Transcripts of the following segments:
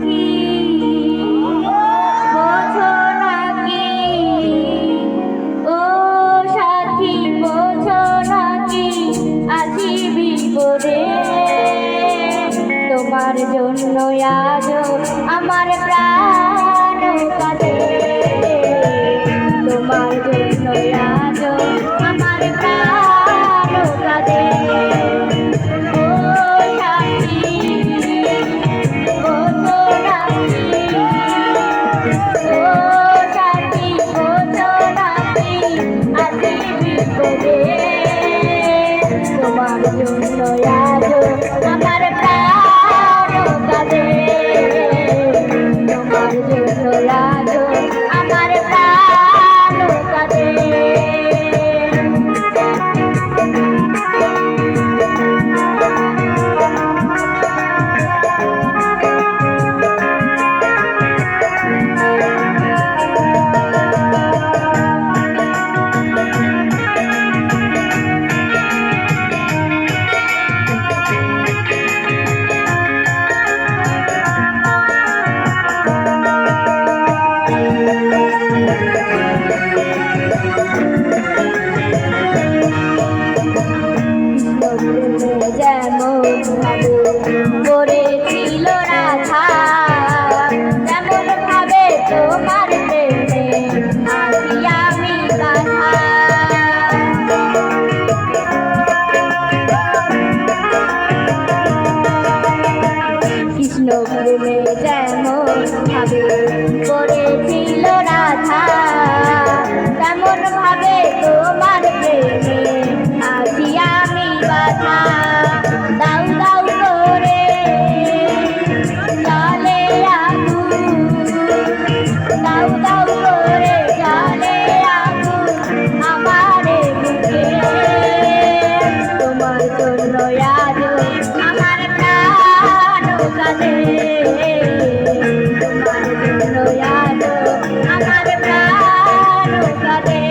কি বোঝো নাকি ও সাথী বোঝো নাকি আছি বিপদে তোমার জন্য আজ আমার প্রাণ কাঁদে তোমার জন্য আজ আমার প্রাণ কাঁদে তোমার জন্য আজ আমার প্রাণ কাঁদে তোমার জন্য আজ আমার প্রাণ কাঁদে করেছিল রাধা তেমন ভাবে তোমার প্রেমে আছি আমি বাধা কৃষ্ণ প্রেমে যেমন ভাবে করেছিল রাধা তেমন ভাবে তোমার প্রেমে আছি আমি বাধা দাউ দাউ করে জলে আগুন দাউ দাউ করে জলে আগুন আমারে বুকে তোমার জন্য আজ আমার প্রাণ কাঁদে তোমার জন্য আজ আমার প্রাণ কাঁদে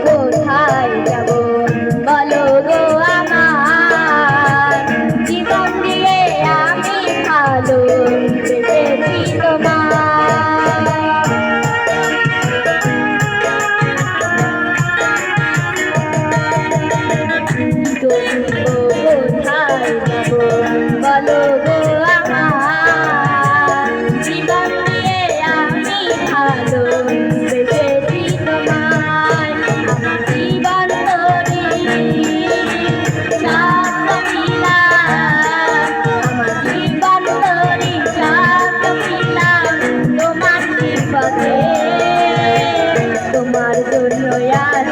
কোথায় যাব বলো গো আমার জীবন দিয়ে আমি ভালো বেঁচেছি তোমার কোথায় যাব বলো গো আমার জীবন দিয়ে আমি ভালো বেঁচেছি তোমার জীবন তরি চাঁদ মিলা আমার জীবন তরি চাঁদ মিলা তোমার বিপদে তোমার জন্য আজ